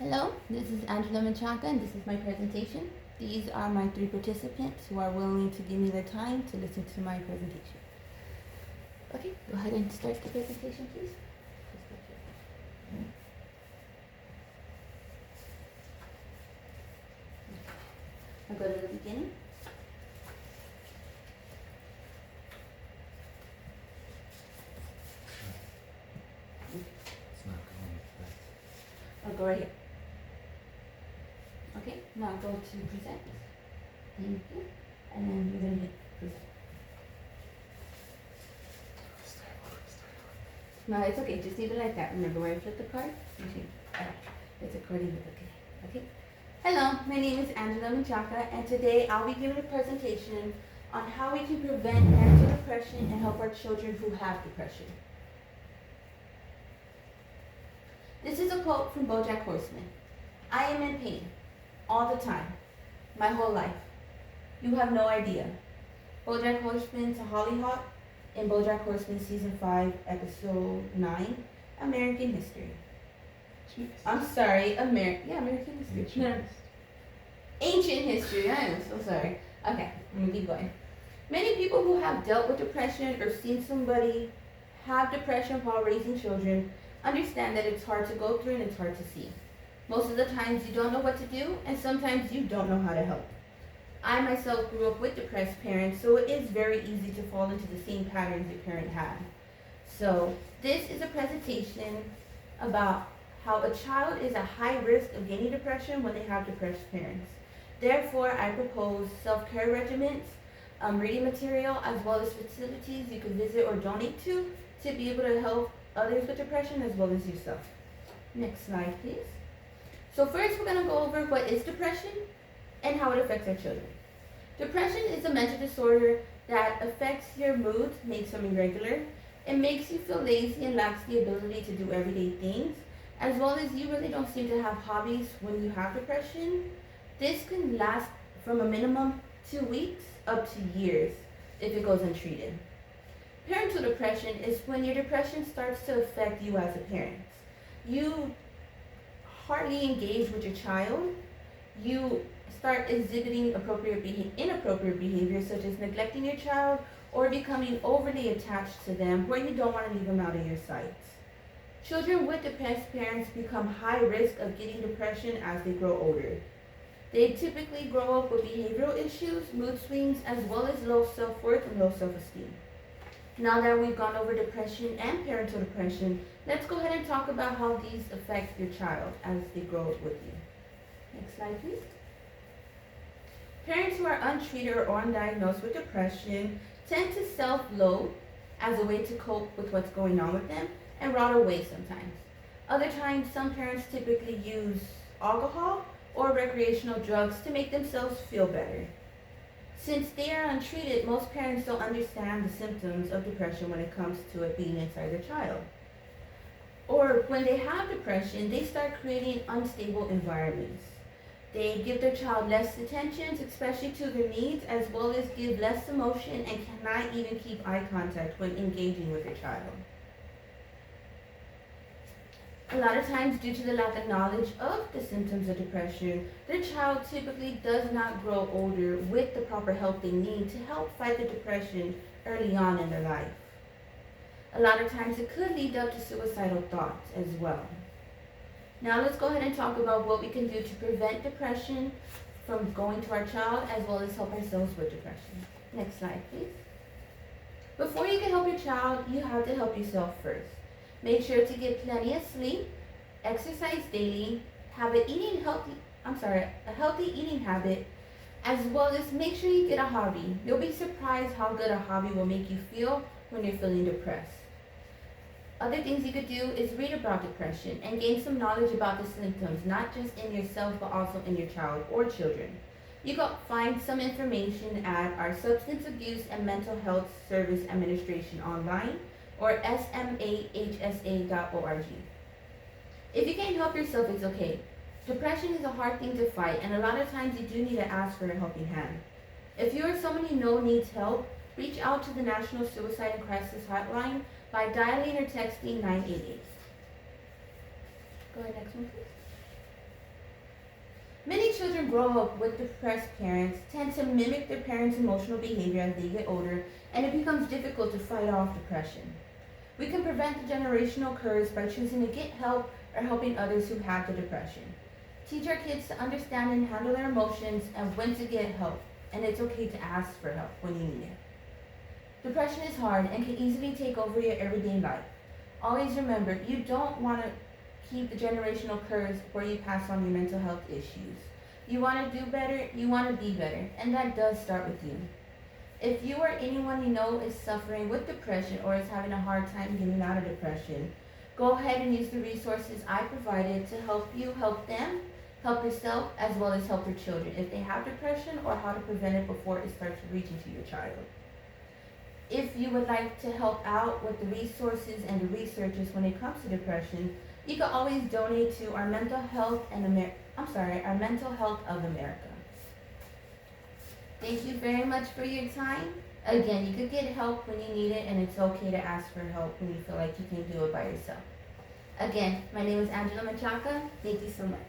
Hello, this is Angela Menchaca and this is my presentation. These are my three participants who are willing to give me the time to listen to my presentation. Okay, go ahead and start the presentation, please. I'll go to the beginning. It's not going with I'll go right here. Okay, now go to present. Thank you. And then you're going to hit present. No, it's okay. Just leave it like that. Remember when I flip the card? You see, it's according to the okay. Hello, my name is Angela Menchaca, and today I'll be giving a presentation on how we can prevent parental depression and help our children who have depression. This is a quote from BoJack Horseman. I am in pain all the time, my whole life. You have no idea. BoJack Horseman to Hollyhock in BoJack Horseman Season 5, Episode 9, American History. Jeez. I'm sorry, American History. No, Ancient History, I am so sorry. Okay, let me keep going. Many people who have dealt with depression or seen somebody have depression while raising children understand that it's hard to go through and it's hard to see. Most of the times you don't know what to do, and sometimes you don't know how to help. I myself grew up with depressed parents, so it is very easy to fall into the same patterns your parent had. So this is a presentation about how a child is at high risk of getting depression when they have depressed parents. Therefore, I propose self-care regimens, reading material, as well as facilities you can visit or donate to be able to help others with depression as well as yourself. Next slide, please. So first, we're going to go over what is depression and how it affects our children. Depression is a mental disorder that affects your mood, makes them irregular. It makes you feel lazy and lacks the ability to do everyday things, as well as you really don't seem to have hobbies when you have depression. This can last from a minimum 2 weeks up to years if it goes untreated. Parental depression is when your depression starts to affect you as a parent. You hardly engage with your child. You start exhibiting inappropriate behavior, such as neglecting your child or becoming overly attached to them where you don't want to leave them out of your sight. Children with depressed parents become high risk of getting depression as they grow older. They typically grow up with behavioral issues, mood swings, as well as low self-worth and low self-esteem. Now that we've gone over depression and parental depression, let's go ahead and talk about how these affect your child as they grow up with you. Next slide, please. Parents who are untreated or undiagnosed with depression tend to self-loathe as a way to cope with what's going on with them and rot away sometimes. Other times, some parents typically use alcohol or recreational drugs to make themselves feel better. Since they are untreated, most parents don't understand the symptoms of depression when it comes to it being inside their child. Or when they have depression, they start creating unstable environments. They give their child less attention, especially to their needs, as well as give less emotion and cannot even keep eye contact when engaging with their child. A lot of times, due to the lack of knowledge of the symptoms of depression, the child typically does not grow older with the proper help they need to help fight the depression early on in their life. A lot of times, it could lead up to suicidal thoughts as well. Now let's go ahead and talk about what we can do to prevent depression from going to our child, as well as help ourselves with depression. Next slide, please. Before you can help your child, you have to help yourself first. Make sure to get plenty of sleep, exercise daily, have a healthy eating habit, as well as make sure you get a hobby. You'll be surprised how good a hobby will make you feel when you're feeling depressed. Other things you could do is read about depression and gain some knowledge about the symptoms, not just in yourself, but also in your child or children. You can find some information at our Substance Abuse and Mental Health Service Administration online, or smahsa.org. If you can't help yourself, it's okay. Depression is a hard thing to fight, and a lot of times you do need to ask for a helping hand. If you or someone you know needs help, reach out to the National Suicide and Crisis Hotline by dialing or texting 988. Go ahead, next one, please. children grow up with depressed parents tend to mimic their parents' emotional behavior as they get older, and it becomes difficult to fight off depression. We can prevent the generational curse by choosing to get help or helping others who have the depression. Teach our kids to understand and handle their emotions and when to get help, and it's okay to ask for help when you need it. Depression is hard and can easily take over your everyday life. Always remember, you don't want to keep the generational curse where you pass on your mental health issues. You want to do better, you want to be better, and that does start with you. If you or anyone you know is suffering with depression or is having a hard time getting out of depression, go ahead and use the resources I provided to help you help them, help yourself, as well as help your children if they have depression, or how to prevent it before it starts reaching to your child. If you would like to help out with the resources and the researchers when it comes to depression, you can always donate to our Mental Health our Mental Health of America. Thank you very much for your time. Again, you could get help when you need it, and it's okay to ask for help when you feel like you can do it by yourself. Again, my name is Angela Machaca. Thank you so much.